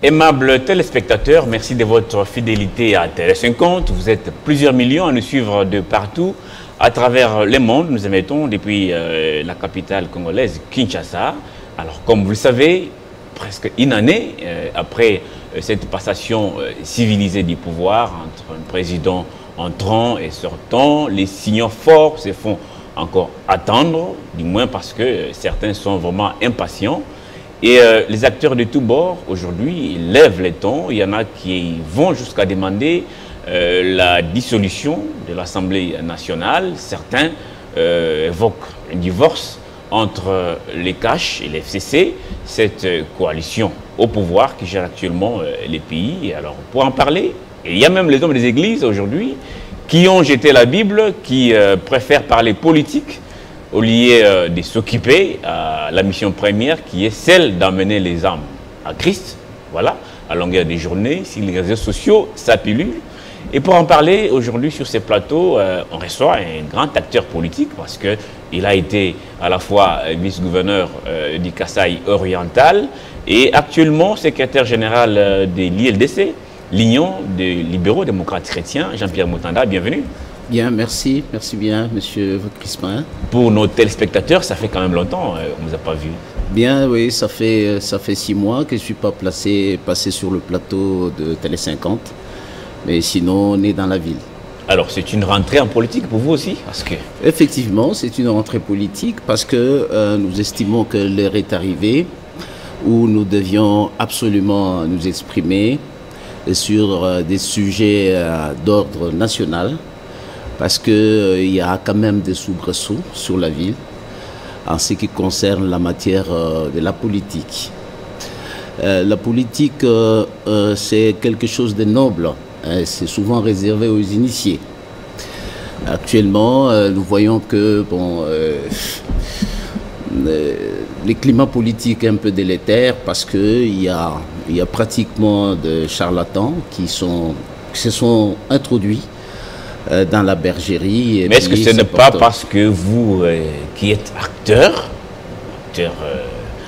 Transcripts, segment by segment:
Aimables téléspectateurs, merci de votre fidélité à Télé 50. Vous êtes plusieurs millions à nous suivre de partout à travers le monde. Nous émettons depuis la capitale congolaise, Kinshasa. Alors, comme vous le savez, presque une année après cette passation civilisée du pouvoir entre un président entrant et sortant, les signaux forts se font encore attendre, du moins parce que certains sont vraiment impatients. Et les acteurs de tous bords, aujourd'hui, lèvent les tons. Il y en a qui vont jusqu'à demander la dissolution de l'Assemblée nationale. Certains évoquent un divorce entre les CACH et les FCC, cette coalition au pouvoir qui gère actuellement les pays. Et alors, pour en parler, il y a même les hommes des églises aujourd'hui qui ont jeté la Bible, qui préfèrent parler politique au lieu de s'occuper à la mission première qui est celle d'amener les âmes à Christ, voilà, à longueur des journées, si les réseaux sociaux, ça pilule. Et pour en parler aujourd'hui sur ces plateaux, on reçoit un grand acteur politique parce qu'il a été à la fois vice-gouverneur du Kasaï oriental et actuellement secrétaire général de l'ILDC, l'Union des libéraux démocrates chrétiens. Jean-Pierre Moutanda, bienvenue. Bien, merci. Merci bien, monsieur Crispin. Pour nos téléspectateurs, ça fait quand même longtemps, on ne vous a pas vu. Bien, oui, ça fait 6 mois que je ne suis pas passé sur le plateau de Télé 50. Mais sinon, on est dans la ville. Alors, c'est une rentrée en politique pour vous aussi parce que... Effectivement, c'est une rentrée politique parce que nous estimons que l'heure est arrivée où nous devions absolument nous exprimer sur des sujets d'ordre national. Parce qu'il y a quand même des soubresauts sur la ville en ce qui concerne la matière de la politique. La politique, c'est quelque chose de noble. C'est souvent réservé aux initiés. Actuellement, nous voyons que le climat politique est un peu délétère parce qu'il y a pratiquement des charlatans qui se sont introduits dans la bergerie. Mais est-ce que ce n'est pas parce que vous, qui êtes acteur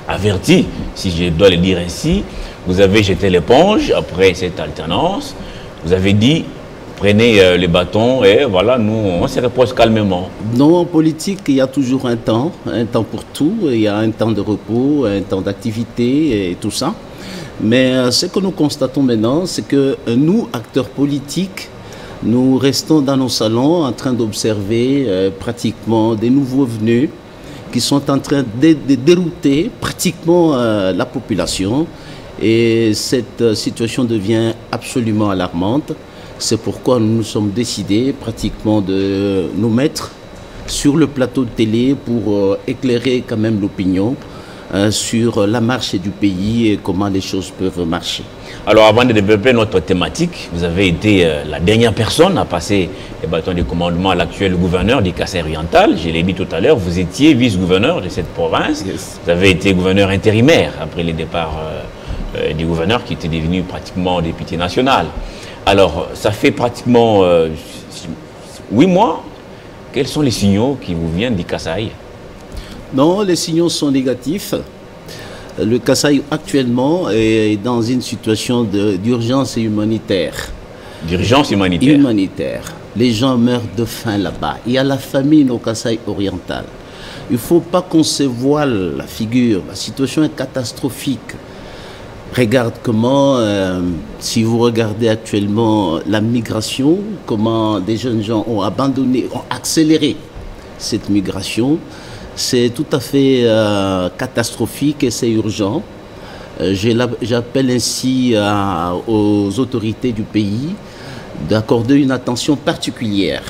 averti, si je dois le dire ainsi, vous avez jeté l'éponge après cette alternance, vous avez dit, prenez les bâtons et voilà, nous, on se repose calmement. Non, en politique, il y a toujours un temps pour tout, il y a un temps de repos, un temps d'activité et tout ça. Mais ce que nous constatons maintenant, c'est que nous, acteurs politiques, nous restons dans nos salons en train d'observer pratiquement des nouveaux venus qui sont en train de dérouter pratiquement la population. Et cette situation devient absolument alarmante. C'est pourquoi nous nous sommes décidés pratiquement de nous mettre sur le plateau de télé pour éclairer quand même l'opinion sur la marche du pays et comment les choses peuvent marcher. Alors avant de développer notre thématique, vous avez été la dernière personne à passer les bâtons de commandement à l'actuel gouverneur du Kasaï oriental. Je l'ai dit tout à l'heure, vous étiez vice-gouverneur de cette province. Yes. Vous avez été gouverneur intérimaire après le départ du gouverneur qui était devenu pratiquement député national. Alors ça fait pratiquement 8 mois. Quels sont les signaux qui vous viennent du Kasaï? Non, les signaux sont négatifs. Le Kasaï actuellement est dans une situation d'urgence humanitaire. D'urgence humanitaire? Humanitaire. Les gens meurent de faim là-bas. Il y a la famine au Kasaï oriental. Il ne faut pas qu'on se voile la figure. La situation est catastrophique. Regarde comment, si vous regardez actuellement la migration, comment des jeunes gens ont abandonné, ont accéléré cette migration. C'est tout à fait catastrophique et c'est urgent. J'appelle ainsi aux autorités du pays d'accorder une attention particulière.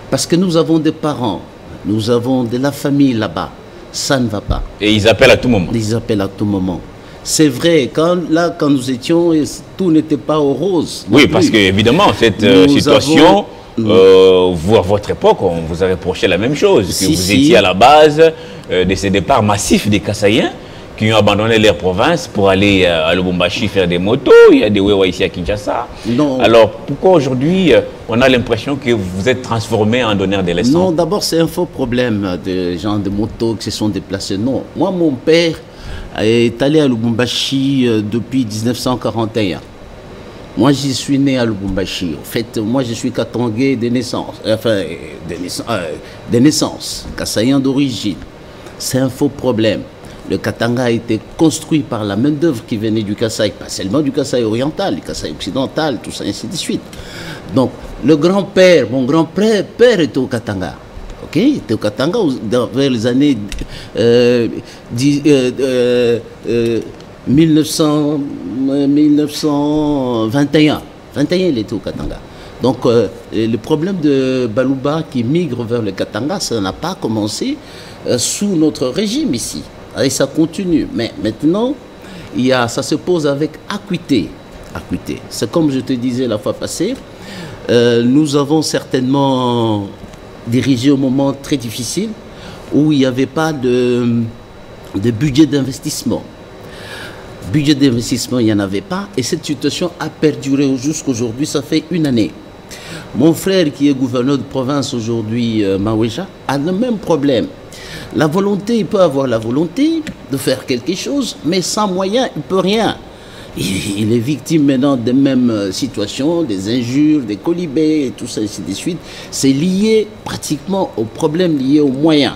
Parce que nous avons des parents, nous avons de la famille là-bas. Ça ne va pas. Et ils appellent à tout moment. Ils appellent à tout moment. C'est vrai, quand nous étions, tout n'était pas au rose. Oui, parce qu'évidemment, cette situation... vous, à votre époque, on vous a reproché la même chose, que vous étiez à la base de ces départs massifs des Kasaïens qui ont abandonné leur province pour aller à Lubumbashi faire des motos. Il y a des Wewa ici à Kinshasa. Non. Alors, pourquoi aujourd'hui, on a l'impression que vous êtes transformé en donneur de leçons? Non, d'abord, c'est un faux problème de gens de motos qui se sont déplacés. Non, moi, mon père est allé à Lubumbashi depuis 1941. Moi, j'y suis né à Lubumbashi. En fait, moi, je suis Katangais de naissance. Enfin, de naissance. Kassaïen d'origine. C'est un faux problème. Le Katanga a été construit par la main-d'œuvre qui venait du Kasaï, pas seulement du Kasaï oriental, du Kasaï occidental, tout ça, ainsi de suite. Donc, le grand-père, mon grand-père était au Katanga. Ok, il était au Katanga vers les années 1921. 21, il était au Katanga. Donc, le problème de Baluba qui migre vers le Katanga, ça n'a pas commencé sous notre régime ici. Et ça continue. Mais maintenant, ça se pose avec acuité. C'est comme je te disais la fois passée, nous avons certainement dirigé un moment très difficile où il n'y avait pas de budget d'investissement. Budget d'investissement, il n'y en avait pas. Et cette situation a perduré jusqu'aujourd'hui. Ça fait une année. Mon frère, qui est gouverneur de province aujourd'hui, Maweja, a le même problème. La volonté, il peut avoir la volonté de faire quelque chose, mais sans moyens, il ne peut rien. Il est victime maintenant des mêmes situations, des injures, des colibés, et tout ça, ainsi de suite. C'est lié pratiquement aux problèmes liés aux moyens.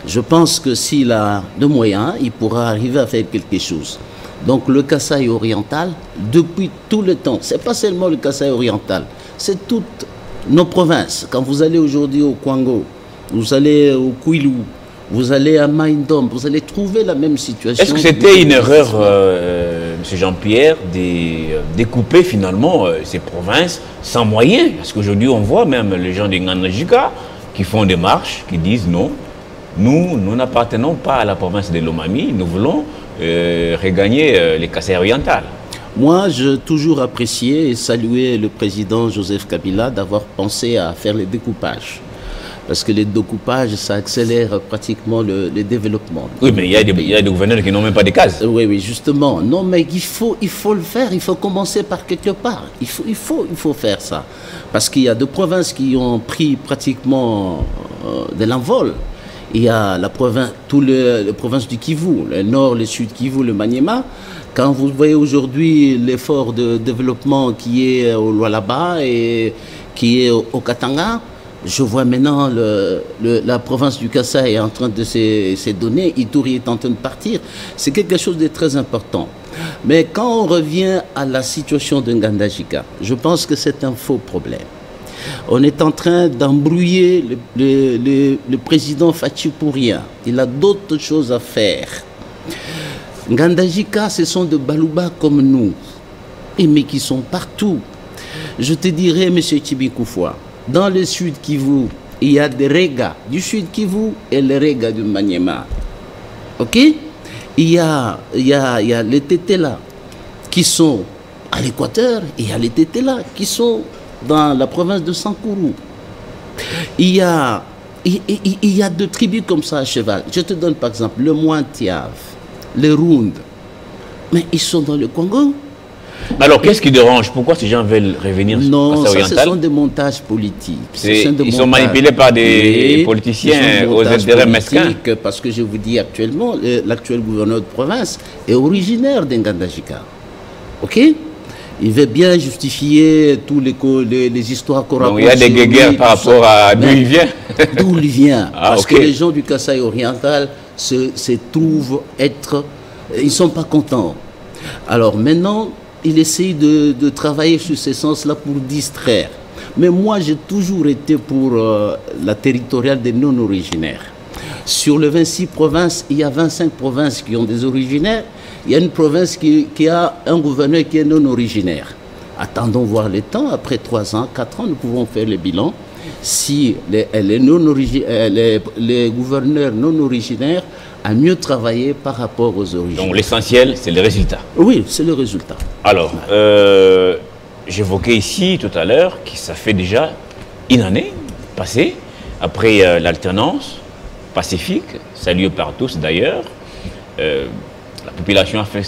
Je pense que s'il a de moyens, il pourra arriver à faire quelque chose. Donc le Kasaï oriental, depuis tout le temps, ce n'est pas seulement le Kasaï oriental, c'est toutes nos provinces. Quand vous allez aujourd'hui au Kwango, vous allez au Kwilu, vous allez à Maïndom, vous allez trouver la même situation. Est-ce que c'était une erreur, M. Jean-Pierre, de découper finalement ces provinces sans moyens? Parce qu'aujourd'hui, on voit même les gens de Ngandajika qui font des marches, qui disent non, nous n'appartenons pas à la province de Lomami, nous voulons regagner les Kasaï orientales. Moi, j'ai toujours apprécié et salué le président Joseph Kabila d'avoir pensé à faire les découpages. Parce que les découpages, ça accélère pratiquement le développement. Oui, mais il y a des gouverneurs qui n'ont même pas de cases. Oui, justement. Non, mais il faut le faire. Il faut commencer par quelque part. Il faut faire ça. Parce qu'il y a deux provinces qui ont pris pratiquement de l'envol. Il y a la province, les provinces du Kivu, le nord, le sud Kivu, le Maniema. Quand vous voyez aujourd'hui l'effort de développement qui est au Lualaba et qui est au Katanga, je vois maintenant la province du Kasaï est en train de se donner, Ituri est en train de partir. C'est quelque chose de très important. Mais quand on revient à la situation de Ngandajika, je pense que c'est un faux problème. On est en train d'embrouiller le président Fachi pour rien. Il a d'autres choses à faire. Ngandajika, ce sont de Baluba comme nous, mais qui sont partout. Je te dirais, M. Tibikoufwa, dans le sud Kivu, il y a des Rega du sud Kivu et les Rega du Maniema. Ok? Il y a les Tétéla qui sont à l'équateur et il y a les Tétéla qui sont dans la province de Sankourou. Il y a deux tribus comme ça à cheval. Je te donne par exemple le Mointiave, les Roundes. Mais ils sont dans le Congo. Alors, qu'est-ce qui dérange? Pourquoi ces gens veulent revenir non, ça, ce sont des montages politiques. Ils sont manipulés par des politiciens aux intérêts mesquins. Parce que je vous dis actuellement, l'actuel gouverneur de province est originaire d'Ngandajika. Ok? Il veut bien justifier tous les histoires qu'on raconte. Il y a des guéguerres par rapport à d'où il vient. D'où il vient. Parce que les gens du Kasaï oriental se trouvent être... Ils ne sont pas contents. Alors maintenant, il essaye de travailler sur ce sens-là pour distraire. Mais moi, j'ai toujours été pour la territoriale des non-originaires. Sur les 26 provinces, il y a 25 provinces qui ont des originaires. Il y a une province qui a un gouverneur qui est non-originaire. Attendons voir le temps. Après 3 ans, 4 ans, nous pouvons faire le bilan. Si les gouverneurs non-originaires ont mieux travaillé par rapport aux originaires. Donc l'essentiel, c'est le résultat. Oui, c'est le résultat. Alors, j'évoquais ici tout à l'heure que ça fait déjà une année passée, après l'alternance pacifique, saluée par tous d'ailleurs. La population a fait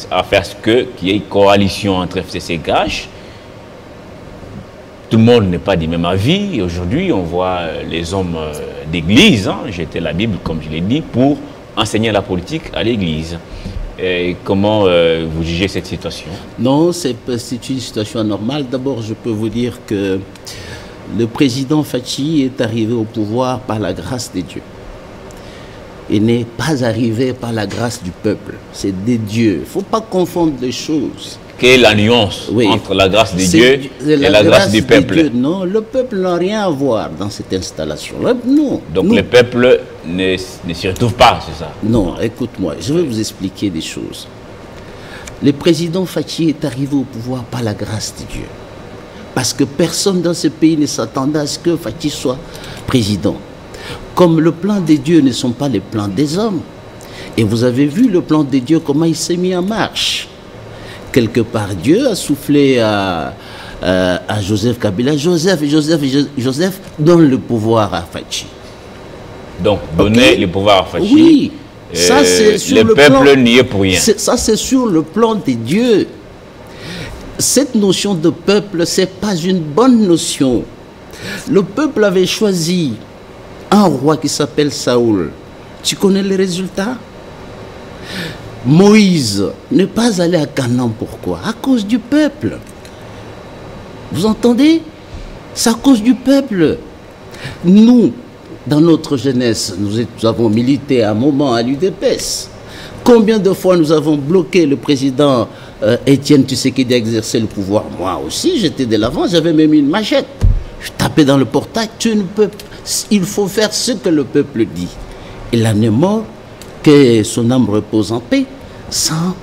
ce qu'il y ait une coalition entre FCC et GACH. Tout le monde n'est pas du même avis. Aujourd'hui, on voit les hommes d'église, jeter la Bible, comme je l'ai dit, pour enseigner la politique à l'église. Et comment vous jugez cette situation? Non, c'est une situation anormale. D'abord, je peux vous dire que le président Fachi est arrivé au pouvoir par la grâce de Dieu. Il n'est pas arrivé par la grâce du peuple. C'est des dieux. Il ne faut pas confondre les choses. Quelle est la nuance entre la grâce de Dieu et la grâce du peuple? Non, le peuple n'a rien à voir dans cette installation. Non. Donc le peuple ne s'y retrouve pas, c'est ça? Non, écoute-moi, je vais vous expliquer des choses. Le président Fachi est arrivé au pouvoir par la grâce de Dieu. Parce que personne dans ce pays ne s'attendait à ce que Fachi soit président. Comme le plan de Dieu ne sont pas les plans des hommes. Et vous avez vu le plan de Dieu, comment il s'est mis en marche. Quelque part, Dieu a soufflé à Joseph Kabila. Joseph donne le pouvoir à Fachi. Donc, donner le pouvoir à Fachi. Oui. Ça, c'est sur le peuple n'y est pour rien. Ça, c'est sur le plan de Dieu. Cette notion de peuple, ce n'est pas une bonne notion. Le peuple avait choisi un roi qui s'appelle Saoul. Tu connais les résultats? Moïse n'est pas allé à Canaan. Pourquoi? À cause du peuple. Vous entendez? C'est à cause du peuple. Nous, dans notre jeunesse, nous avons milité à un moment à l'UDPS. Combien de fois nous avons bloqué le président Étienne Tshisekedi d'exercer le pouvoir? Moi aussi, j'étais de l'avant, j'avais même une machette. Je tapais dans le portail. Il faut faire ce que le peuple dit. Il en est mort, que son âme repose en paix, sans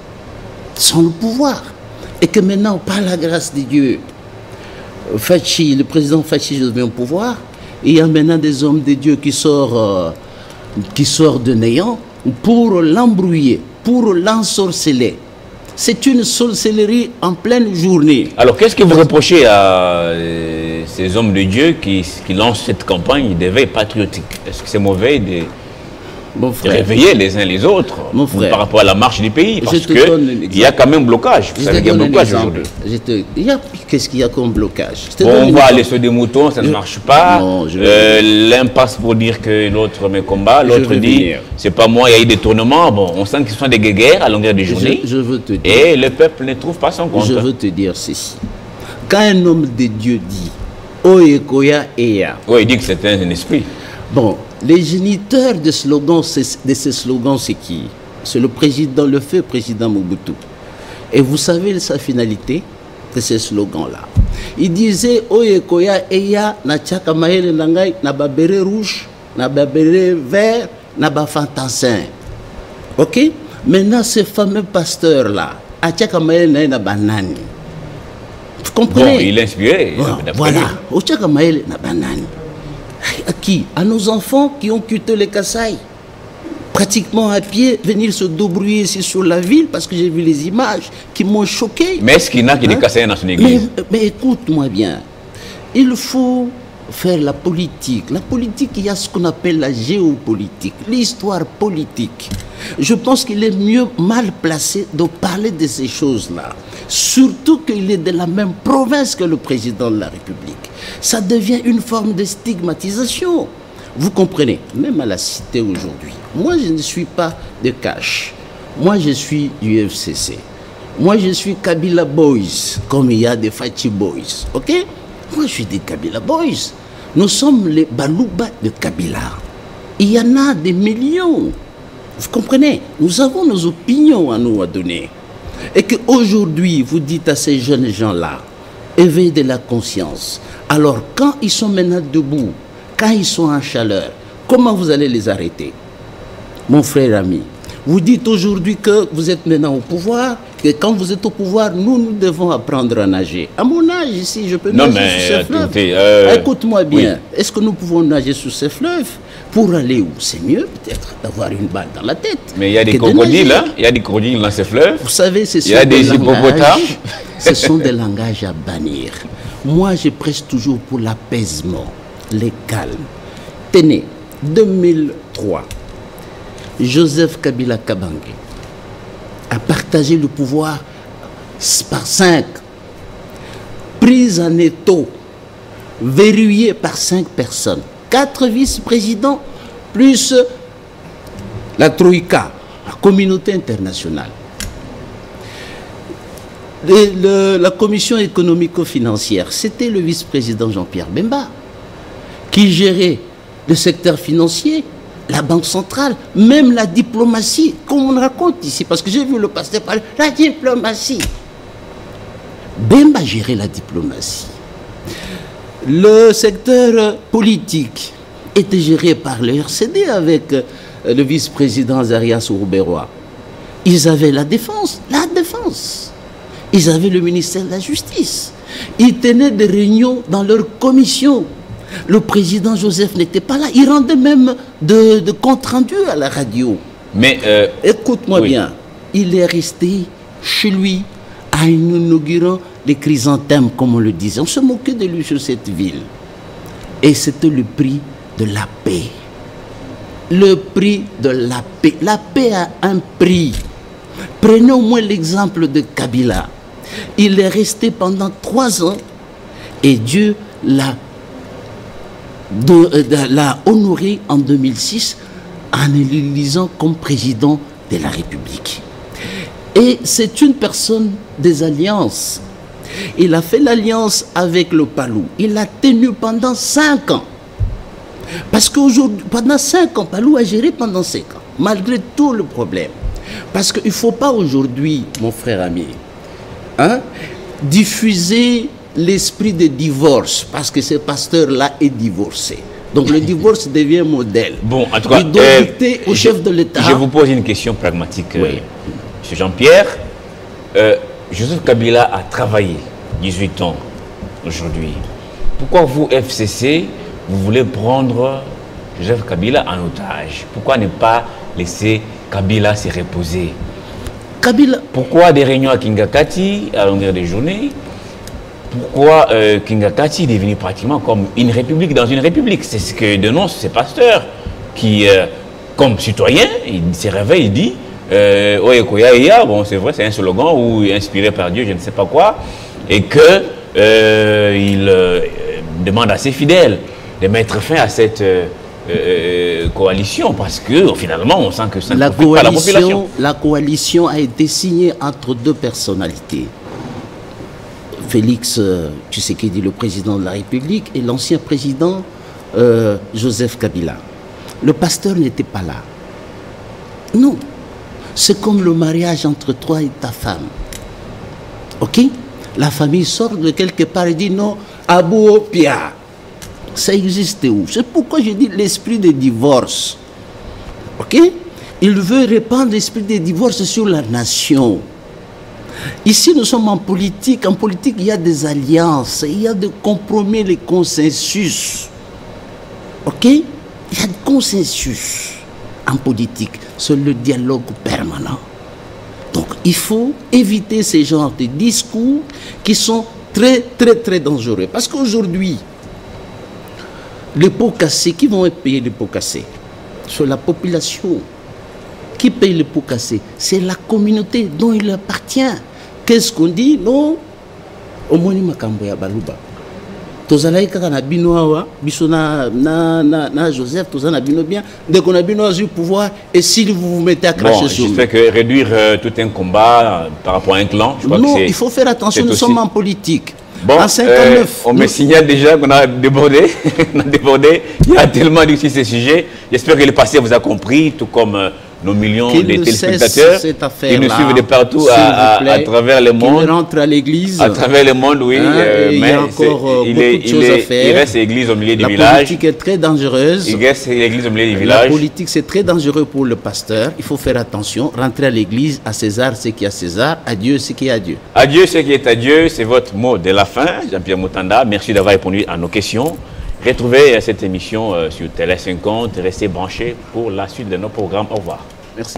le pouvoir. Et que maintenant, par la grâce de Dieu, Fachi, le président Fachi devient au pouvoir. Et il y a maintenant des hommes de Dieu qui sortent de néant pour l'embrouiller, pour l'ensorceler. C'est une sorcellerie en pleine journée. Alors, qu'est-ce que vous reprochez à ces hommes de Dieu qui lancent cette campagne d'éveil patriotique? Est-ce que c'est mauvais de réveiller les uns les autres par rapport à la marche du pays? Parce qu'il y a quand même blocage. Vous savez qu'il y a un blocage aujourd'hui. Qu'est-ce qu'il y a comme blocage? On va aller sur des moutons, ça ne marche pas. L'un passe pour dire que l'autre me combat, l'autre dit c'est pas moi, il y a eu des tournements. Bon, on sent que ce sont des guéguerres à longueur de journée. Et le peuple ne trouve pas son compte. Je veux te dire ceci. Quand un homme de Dieu dit Oyekoya Eya. Oui, il dit que c'est un esprit. Bon, les géniteurs de ces slogans, c'est qui? C'est le président, le feu président Mobutu. Et vous savez sa finalité de ces slogans-là. Il disait Oyekoya Eya na tchaka maele nangai na babere rouge, na babere vert, na bafantassin. Ok? Maintenant, ce fameux pasteur-là, a tchaka maele na banani. Vous comprenez? Bon, il est inspiré. Voilà. Au tchaka maele na banani. À qui? À nos enfants qui ont quitté les Kasaï, pratiquement à pied, venir se débrouiller ici sur la ville, parce que j'ai vu les images qui m'ont choqué. Mais est-ce qu'il y en a qui des Kasaï dans son église? Mais écoute-moi bien, il faut faire la politique. La politique, il y a ce qu'on appelle la géopolitique, l'histoire politique. Je pense qu'il est mieux mal placé de parler de ces choses-là. Surtout qu'il est de la même province que le président de la République. Ça devient une forme de stigmatisation. Vous comprenez? Même à la cité aujourd'hui. Moi, je ne suis pas de cash. Moi, je suis du FCC. Moi, je suis Kabila Boys, comme il y a des Fachi Boys. Ok? Moi, je suis des Kabila Boys. Nous sommes les Balouba de Kabila. Il y en a des millions. Vous comprenez? Nous avons nos opinions à nous à donner. Et qu'aujourd'hui, vous dites à ces jeunes gens-là, éveillez de la conscience. Alors, quand ils sont maintenant debout, quand ils sont en chaleur, comment vous allez les arrêter? Mon frère ami, vous dites aujourd'hui que vous êtes maintenant au pouvoir, que quand vous êtes au pouvoir, nous devons apprendre à nager. À mon âge, ici, je peux nager sur ces fleuves. Écoute-moi bien, oui. Est-ce que nous pouvons nager sur ces fleuves? Pour aller où? C'est mieux peut-être d'avoir une balle dans la tête. Mais il y a des crocodiles, hein? Il y a des crocodiles dans ces fleuves. Vous savez, il y a des hippopotames. Ce sont des langages à bannir. Moi, je prêche toujours pour l'apaisement, le calme. Tenez, 2003, Joseph Kabila Kabange a partagé le pouvoir par 5, prise en étau, verrouillé par 5 personnes. 4 vice-présidents, plus la Troïka, la communauté internationale. La commission économico-financière, c'était le vice-président Jean-Pierre Bemba qui gérait le secteur financier, la Banque centrale, même la diplomatie, comme on raconte ici, parce que j'ai vu le pasteur parler, la diplomatie. Bemba gérait la diplomatie. Le secteur politique était géré par le RCD avec le vice-président Zarias Rouberois. Ils avaient la défense. Ils avaient le ministère de la Justice. Ils tenaient des réunions dans leur commission. Le président Joseph n'était pas là. Il rendait même de comptes rendus à la radio. Mais écoute-moi bien, il est resté chez lui en inaugurant les chrysanthèmes, comme on le disait. On se moquait de lui sur cette ville. Et c'était le prix de la paix. Le prix de la paix. La paix a un prix. Prenez au moins l'exemple de Kabila. Il est resté pendant 3 ans et Dieu l'a honoré en 2006 en l'élisant comme président de la République. Et c'est une personne des alliances. Il a fait l'alliance avec le Palou. Il l'a tenu pendant 5 ans. Parce qu'aujourd'hui, pendant 5 ans, Palou a géré pendant 5 ans, malgré tout le problème. Parce qu'il ne faut pas aujourd'hui, mon frère ami, diffuser l'esprit de divorce, parce que ce pasteur-là est divorcé. Donc le divorce devient modèle. Bon, en tout cas, il doit dicter au chef de l'État. Je vous pose une question pragmatique, oui. M. Jean-Pierre. Joseph Kabila a travaillé 18 ans aujourd'hui. Pourquoi vous, FCC, vous voulez prendre Joseph Kabila en otage? Pourquoi ne pas laisser Kabila se reposer? Kabila. Pourquoi des réunions à Kingakati à longueur de journée? Pourquoi Kingakati est devenu pratiquement comme une république dans une république? C'est ce que dénonce ces pasteurs qui, comme citoyen, il se réveille, il dit bon, c'est vrai, c'est un slogan ou inspiré par Dieu, je ne sais pas quoi, et que il demande à ses fidèles de mettre fin à cette coalition, parce que finalement on sent que ça ne profite pas à la population. La coalition a été signée entre 2 personnalités. Félix Tshisekedi, le président de la République, et l'ancien président Joseph Kabila. Le pasteur n'était pas là. Non. C'est comme le mariage entre toi et ta femme. Ok? La famille sort de quelque part et dit non, Abou Pia. Ça existe où? C'est pourquoi je dis l'esprit de divorce. Ok? Il veut répandre l'esprit de divorce sur la nation. Ici, nous sommes en politique. En politique, il y a des alliances, il y a des compromis, les consensus. Ok? Il y a des consensus en politique. C'est le dialogue permanent. Donc, il faut éviter ces genres de discours qui sont très, très, très dangereux. Parce qu'aujourd'hui, les pots cassés, qui vont payer les pots cassés? C'est la population. Qui paye les pots cassés? C'est la communauté dont il appartient. Qu'est-ce qu'on dit? Non. Au moins, il y a Balouba. Tozalaï kana binoa bisona na Joseph tozana bino bien dès qu'on a bino du pouvoir et si vous vous mettez à cracher sur nous. J'espère que réduire tout un combat par rapport à un clan, je crois non, que il faut faire attention, nous sommes en politique. Bon, en 59, on me signale déjà qu'on a débordé. On a débordé. Il y a tellement de ces sujets. J'espère que le passé vous a compris, tout comme nos millions de téléspectateurs qui nous suivent de partout à travers le monde. Il rentre à l'église. À travers le monde, oui. Il y a encore beaucoup de choses à faire. Il reste l'église au milieu du village. La politique est très dangereuse. Il reste l'église au milieu du village. La politique, c'est très dangereux pour le pasteur. Il faut faire attention. Rentrer à l'église, à César ce qui est à César, à Dieu ce qui est à Dieu. À Dieu ce qui est à Dieu, c'est votre mot de la fin, Jean-Pierre Moutanda. Merci d'avoir répondu à nos questions. Retrouvez cette émission sur Télé 50. Restez branchés pour la suite de nos programmes. Au revoir. Merci.